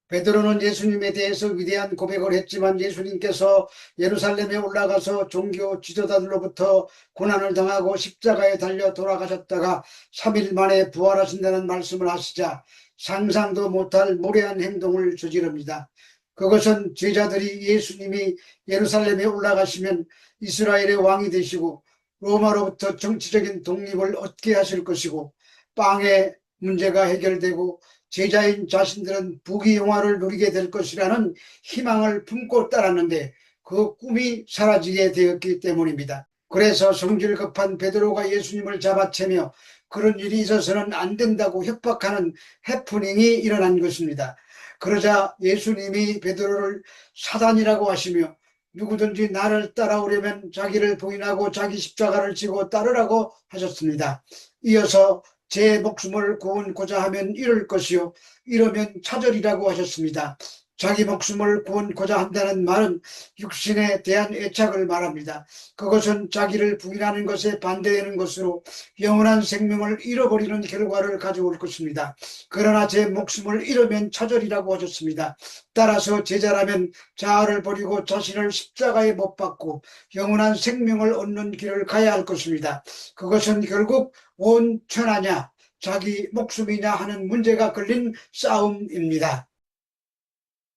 베드로는 예수님에 대해서 위대한 고백을 했지만 예수님께서 예루살렘에 올라가서 종교 지도자들로부터 고난을 당하고 십자가에 달려 돌아가셨다가 3일 만에 부활하신다는 말씀을 하시자 상상도 못할 무례한 행동을 저지릅니다. 그것은 제자들이 예수님이 예루살렘에 올라가시면 이스라엘의 왕이 되시고 로마로부터 정치적인 독립을 얻게 하실 것이고 빵의 문제가 해결되고 제자인 자신들은 부귀영화를 누리게 될 것이라는 희망을 품고 따랐는데 그 꿈이 사라지게 되었기 때문입니다. 그래서 성질 급한 베드로가 예수님을 잡아채며 그런 일이 있어서는 안 된다고 협박하는 해프닝이 일어난 것입니다. 그러자 예수님이 베드로를 사단이라고 하시며 누구든지 나를 따라오려면 자기를 부인하고 자기 십자가를 지고 따르라고 하셨습니다. 이어서 제 목숨을 구원고자 하면 잃을 것이요 이러면 차절이라고 하셨습니다. 자기 목숨을 구원고자 한다는 말은 육신에 대한 애착을 말합니다. 그것은 자기를 부인하는 것에 반대되는 것으로 영원한 생명을 잃어버리는 결과를 가져올 것입니다. 그러나 제 목숨을 잃으면 차절이라고 하셨습니다. 따라서 제자라면 자아를 버리고 자신을 십자가에 못 박고 영원한 생명을 얻는 길을 가야 할 것입니다. 그것은 결국 온 천하냐 자기 목숨이냐 하는 문제가 걸린 싸움입니다.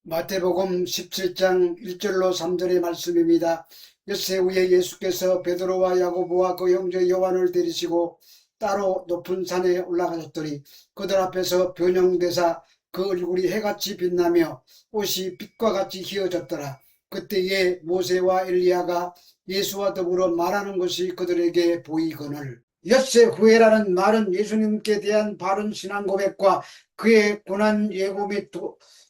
마태복음 17장 1절로 3절의 말씀입니다. 엿새 후에 예수께서 베드로와 야고보와 그 형제 요한을 데리시고 따로 높은 산에 올라가셨더니 그들 앞에서 변형되사 그 얼굴이 해같이 빛나며 옷이 빛과 같이 휘어졌더라. 그때에 모세와 엘리야가 예수와 더불어 말하는 것이 그들에게 보이거늘. 엿새 후에라는 말은 예수님께 대한 바른 신앙 고백과 그의 고난 예고 및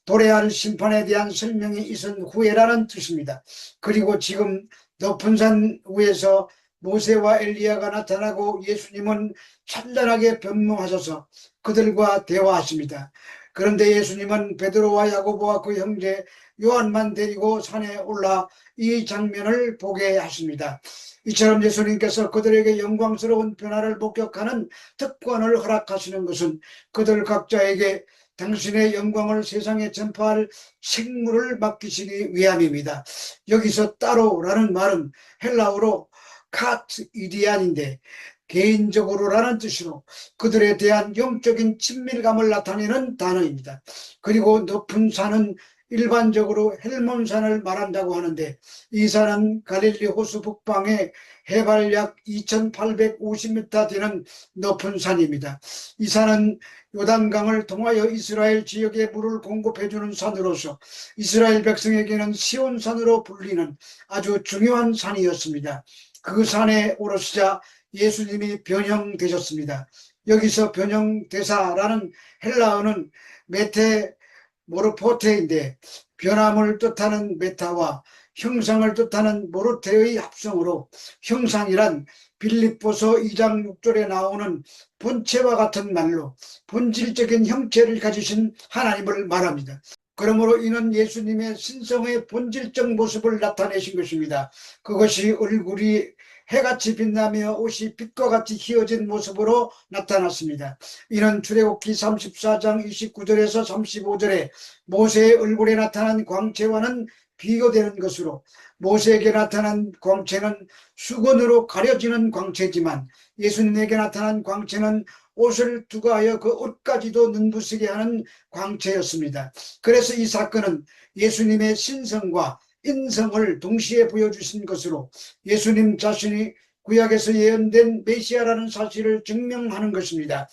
도래할 심판에 대한 설명이 있은 후에라는 뜻입니다. 그리고 지금 높은 산 위에서 모세와 엘리야가 나타나고 예수님은 찬란하게 변모하셔서 그들과 대화하십니다. 그런데 예수님은 베드로와 야고보와 그 형제 요한만 데리고 산에 올라 이 장면을 보게 하십니다. 이처럼 예수님께서 그들에게 영광스러운 변화를 목격하는 특권을 허락하시는 것은 그들 각자에게 당신의 영광을 세상에 전파할 책무를 맡기시기 위함입니다. 여기서 따로라는 말은 헬라어로 카트 이디안인데 개인적으로라는 뜻으로 그들에 대한 영적인 친밀감을 나타내는 단어입니다. 그리고 높은 산은 일반적으로 헬몬산을 말한다고 하는데 이 산은 갈릴리 호수 북방에 해발 약 2850m 되는 높은 산입니다. 이 산은 요단강을 통하여 이스라엘 지역에 물을 공급해주는 산으로서 이스라엘 백성에게는 시온산으로 불리는 아주 중요한 산이었습니다. 그 산에 오르시자 예수님이 변형되셨습니다. 여기서 변형되사라는 헬라어는 메테모르포테인데 변함을 뜻하는 메타와 형상을 뜻하는 모르테의 합성으로 형상이란 빌립보서 2장 6절에 나오는 본체와 같은 말로 본질적인 형체를 가지신 하나님을 말합니다. 그러므로 이는 예수님의 신성의 본질적 모습을 나타내신 것입니다. 그것이 얼굴이 해같이 빛나며 옷이 빛과 같이 휘어진 모습으로 나타났습니다. 이는 출애굽기 34장 29절에서 35절에 모세의 얼굴에 나타난 광채와는 비교되는 것으로 모세에게 나타난 광채는 수건으로 가려지는 광채지만 예수님에게 나타난 광채는 옷을 두가하여 그 옷까지도 눈부시게 하는 광채였습니다. 그래서 이 사건은 예수님의 신성과 인성을 동시에 보여주신 것으로 예수님 자신이 구약에서 예언된 메시아라는 사실을 증명하는 것입니다.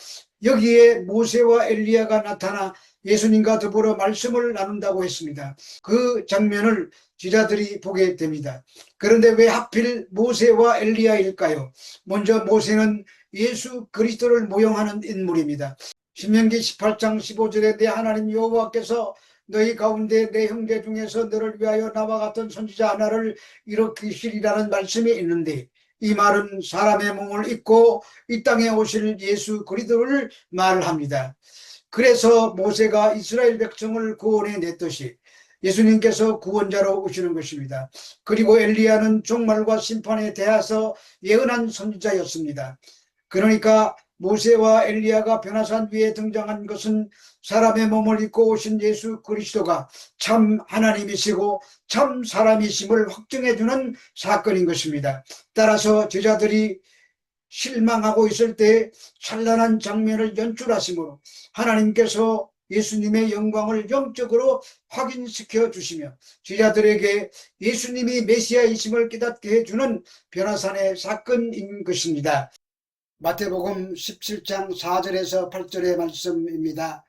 여기에 모세와 엘리야가 나타나 예수님과 더불어 말씀을 나눈다고 했습니다. 그 장면을 제자들이 보게 됩니다. 그런데 왜 하필 모세와 엘리야일까요? 먼저 모세는 예수 그리스도를 모형하는 인물입니다. 신명기 18장 15절에 내 하나님 여호와께서 너희 가운데 내 형제 중에서 너를 위하여 나와 같은 선지자 하나를 일으키시리라는 말씀이 있는데 이 말은 사람의 몸을 입고 이 땅에 오실 예수 그리스도를 말합니다. 그래서 모세가 이스라엘 백성을 구원해 냈듯이 예수님께서 구원자로 오시는 것입니다. 그리고 엘리야는 종말과 심판에 대해서 예언한 선지자였습니다. 그러니까 모세와 엘리야가 변화산 위에 등장한 것은 사람의 몸을 입고 오신 예수 그리스도가 참 하나님이시고 참 사람이심을 확증해주는 사건인 것입니다. 따라서 제자들이 실망하고 있을 때 찬란한 장면을 연출하시므로 하나님께서 예수님의 영광을 영적으로 확인시켜 주시며 제자들에게 예수님이 메시아이심을 깨닫게 해주는 변화산의 사건인 것입니다. 마태복음 17장 4절에서 8절의 말씀입니다.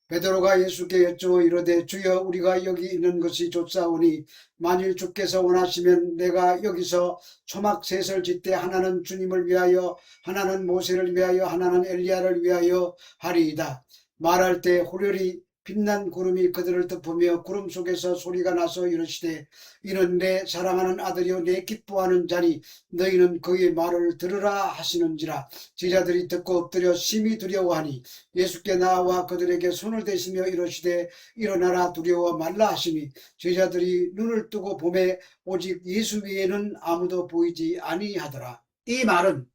베드로가 예수께 여쭈어 이르되 주여 우리가 여기 있는 것이 좋사오니 만일 주께서 원하시면 내가 여기서 초막 셋을 짓되 하나는 주님을 위하여 하나는 모세를 위하여 하나는 엘리야를 위하여 하리이다. 말할 때 호련히 빛난 구름이 그들을 덮으며 구름 속에서 소리가 나서 이르시되 이는 내 사랑하는 아들이요 내 기뻐하는 자니 너희는 그의 말을 들으라 하시는지라. 제자들이 듣고 엎드려 심히 두려워하니 예수께 나와 그들에게 손을 대시며 이르시되 일어나라 두려워 말라 하시니 제자들이 눈을 뜨고 보매 오직 예수 외에는 아무도 보이지 아니하더라. 이 말은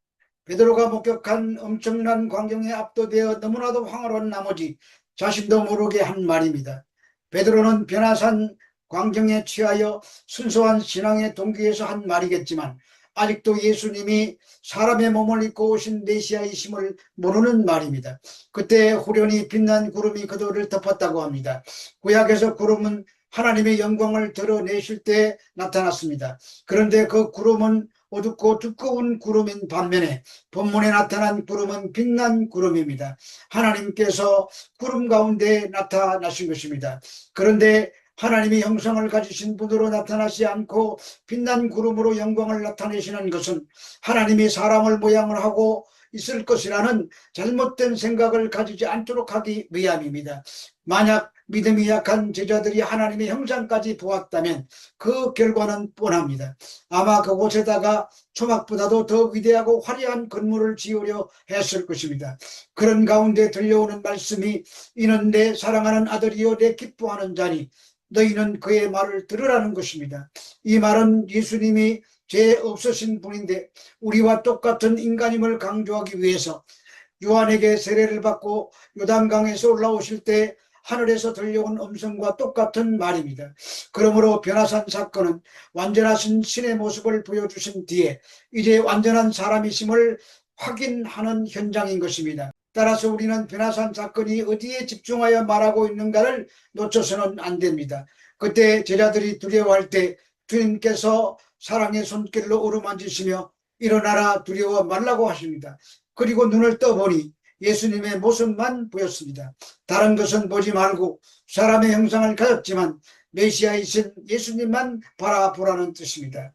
베드로가 목격한 엄청난 광경에 압도되어 너무나도 황홀한 나머지 자신도 모르게 한 말입니다. 베드로는 변화산 광경에 취하여 순수한 신앙의 동기에서 한 말이겠지만 아직도 예수님이 사람의 몸을 입고 오신 메시아이심을 모르는 말입니다. 그때 호련히 빛난 구름이 그들을 덮었다고 합니다. 구약에서 구름은 하나님의 영광을 드러내실 때 나타났습니다. 그런데 그 구름은 어둡고 두꺼운 구름인 반면에 본문에 나타난 구름은 빛난 구름입니다. 하나님께서 구름 가운데 나타나신 것입니다. 그런데 하나님이 형상을 가지신 분으로 나타나지 않고 빛난 구름으로 영광을 나타내시는 것은 하나님이 사람을 모양을 하고 있을 것이라는 잘못된 생각을 가지지 않도록 하기 위함입니다. 만약 믿음이 약한 제자들이 하나님의 형상까지 보았다면 그 결과는 뻔합니다. 아마 그곳에다가 초막보다도 더 위대하고 화려한 건물을 지으려 했을 것입니다. 그런 가운데 들려오는 말씀이 이는 내 사랑하는 아들이요 내 기뻐하는 자니 너희는 그의 말을 들으라는 것입니다. 이 말은 예수님이 죄 없으신 분인데 우리와 똑같은 인간임을 강조하기 위해서 요한에게 세례를 받고 요단강에서 올라오실 때 하늘에서 들려온 음성과 똑같은 말입니다. 그러므로 변화산 사건은 완전하신 신의 모습을 보여주신 뒤에 이제 완전한 사람이심을 확인하는 현장인 것입니다. 따라서 우리는 변화산 사건이 어디에 집중하여 말하고 있는가를 놓쳐서는 안 됩니다. 그때 제자들이 두려워할 때 주님께서 사랑의 손길로 어루만지시며 일어나라 두려워 말라고 하십니다. 그리고 눈을 떠보니 예수님의 모습만 보였습니다. 다른 것은 보지 말고 사람의 형상을 가졌지만 메시아이신 예수님만 바라보라는 뜻입니다.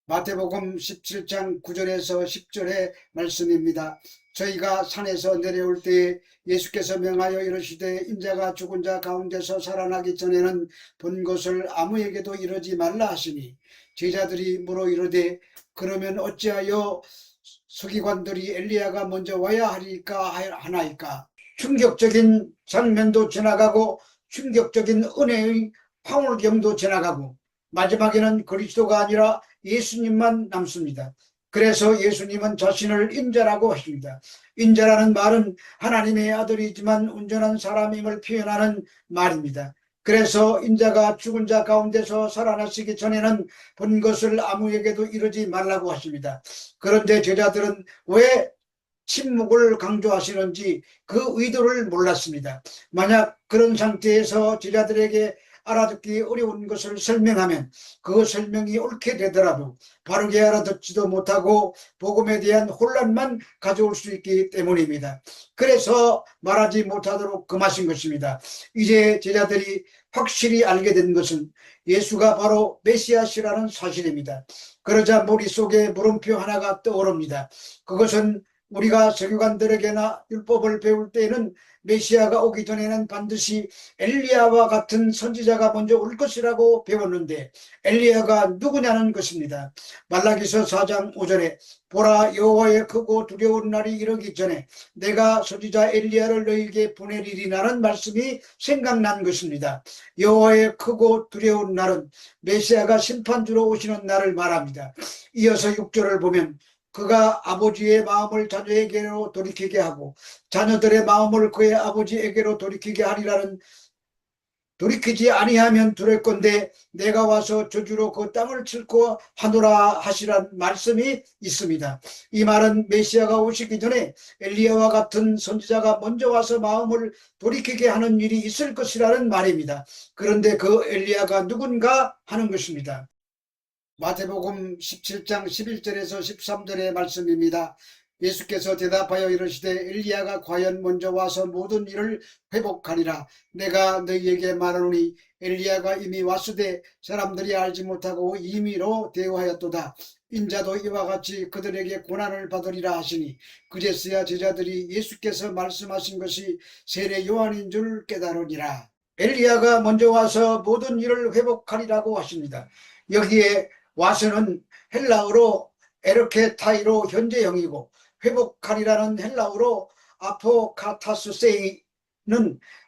마태복음 17장 9절에서 10절의 말씀입니다. 저희가 산에서 내려올 때 예수께서 명하여 이르시되 인자가 죽은 자 가운데서 살아나기 전에는 본 것을 아무에게도 이르지 말라 하시니 제자들이 물어 이르되 그러면 어찌하여 서기관들이 엘리야가 먼저 와야 하나이까. 충격적인 장면도 지나가고 충격적인 은혜의 황홀경도 지나가고 마지막에는 그리스도가 아니라 예수님만 남습니다. 그래서 예수님은 자신을 인자라고 하십니다. 인자라는 말은 하나님의 아들이지만 온전한 사람임을 표현하는 말입니다. 그래서 인자가 죽은 자 가운데서 살아나시기 전에는 본 것을 아무에게도 이르지 말라고 하십니다. 그런데 제자들은 왜 침묵을 강조하시는지 그 의도를 몰랐습니다. 만약 그런 상태에서 제자들에게 알아듣기 어려운 것을 설명하면 그 설명이 옳게 되더라도 바르게 알아듣지도 못하고 복음에 대한 혼란만 가져올 수 있기 때문입니다. 그래서 말하지 못하도록 금하신 것입니다. 이제 제자들이 확실히 알게 된 것은 예수가 바로 메시아시라는 사실입니다. 그러자 머릿속에 물음표 하나가 떠오릅니다. 그것은 우리가 서기관들에게나 율법을 배울 때에는 메시아가 오기 전에는 반드시 엘리야와 같은 선지자가 먼저 올 것이라고 배웠는데 엘리야가 누구냐는 것입니다. 말라기서 4장 5절에 보라 여호와의 크고 두려운 날이 이르기 전에 내가 선지자 엘리야를 너희에게 보내리리라는 말씀이 생각난 것입니다. 여호와의 크고 두려운 날은 메시아가 심판주로 오시는 날을 말합니다. 이어서 6절을 보면 그가 아버지의 마음을 자녀에게로 돌이키게 하고 자녀들의 마음을 그의 아버지에게로 돌이키게 하리라는, 돌이키지 아니하면 두를 건데 내가 와서 저주로 그 땅을 칠고 하노라 하시란 말씀이 있습니다. 이 말은 메시아가 오시기 전에 엘리야와 같은 선지자가 먼저 와서 마음을 돌이키게 하는 일이 있을 것이라는 말입니다. 그런데 그 엘리야가 누군가 하는 것입니다. 마태복음 17장 11절에서 13절의 말씀입니다. 예수께서 대답하여 이르시되 엘리야가 과연 먼저 와서 모든 일을 회복하리라. 내가 너희에게 말하노니 엘리야가 이미 왔으되 사람들이 알지 못하고 임의로 대우하였도다. 인자도 이와 같이 그들에게 고난을 받으리라 하시니 그제서야 제자들이 예수께서 말씀하신 것이 세례 요한인 줄 깨달으니라. 엘리야가 먼저 와서 모든 일을 회복하리라고 하십니다. 여기에 와서는 헬라어로 에르케타이로 현재형이고 회복하리라는 헬라어로 아포카타스세이는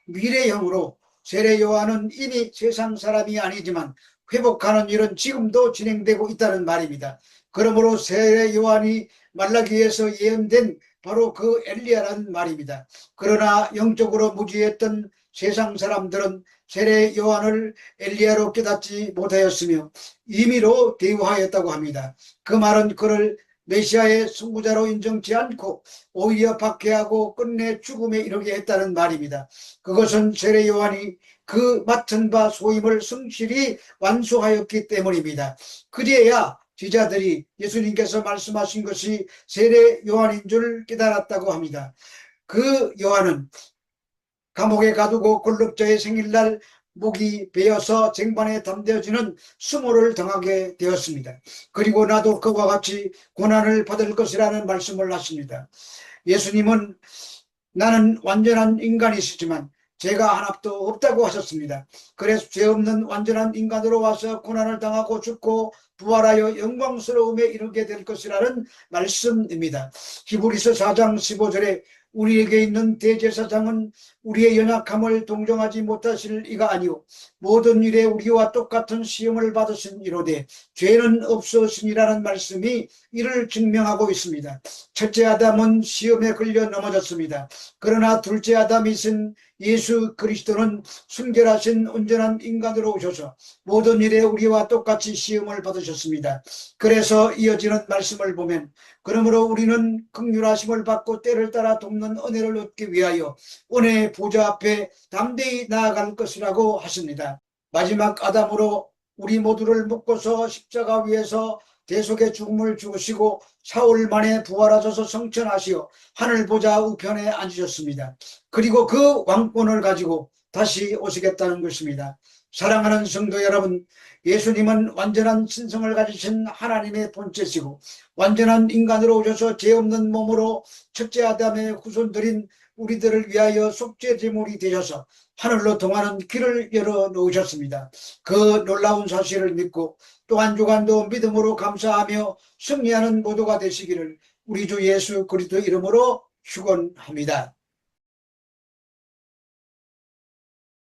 미래형으로, 세례 요한은 이미 세상 사람이 아니지만 회복하는 일은 지금도 진행되고 있다는 말입니다. 그러므로 세례 요한이 말라기에서 예언된 바로 그 엘리야라는 말입니다. 그러나 영적으로 무지했던 세상 사람들은 세례 요한을 엘리야로 깨닫지 못하였으며 임의로 대우하였다고 합니다. 그 말은 그를 메시아의 선구자로 인정치 않고 오히려 박해하고 끝내 죽음에 이르게 했다는 말입니다. 그것은 세례 요한이 그 맡은 바 소임을 성실히 완수하였기 때문입니다. 그제야 제자들이 예수님께서 말씀하신 것이 세례 요한인 줄 깨달았다고 합니다. 그 요한은 감옥에 가두고 권력자의 생일날 목이 베어서 쟁반에 담대어지는 수모를 당하게 되었습니다. 그리고 나도 그와 같이 고난을 받을 것이라는 말씀을 하십니다. 예수님은 나는 완전한 인간이시지만 죄가 하나도 없다고 하셨습니다. 그래서 죄 없는 완전한 인간으로 와서 고난을 당하고 죽고 부활하여 영광스러움에 이르게 될 것이라는 말씀입니다. 히브리서 4장 15절에 우리에게 있는 대제사장은 우리의 연약함을 동정하지 못하실 이가 아니오 모든 일에 우리와 똑같은 시험을 받으신 이로되 죄는 없으시니라는 말씀이 이를 증명하고 있습니다. 첫째 아담은 시험에 걸려 넘어졌습니다. 그러나 둘째 아담이신 예수 그리스도는 순결하신 온전한 인간으로 오셔서 모든 일에 우리와 똑같이 시험을 받으셨습니다. 그래서 이어지는 말씀을 보면 그러므로 우리는 긍휼하심을 받고 때를 따라 돕는 은혜를 얻기 위하여 은혜의 보좌 앞에 담대히 나아갈 것이라고 하십니다. 마지막 아담으로 우리 모두를 묶어서 십자가 위에서 대속의 죽음을 죽으시고 사흘 만에 부활하셔서 성천하시어 하늘 보좌 우편에 앉으셨습니다. 그리고 그 왕권을 가지고 다시 오시겠다는 것입니다. 사랑하는 성도 여러분, 예수님은 완전한 신성을 가지신 하나님의 본체시고 완전한 인간으로 오셔서 죄 없는 몸으로 첫째 아담의 후손들인 우리들을 위하여 속죄 제물이 되셔서 하늘로 통하는 길을 열어 놓으셨습니다. 그 놀라운 사실을 믿고 또 한 주간도 믿음으로 감사하며 승리하는 모두가 되시기를 우리 주 예수 그리스도 이름으로 축원합니다.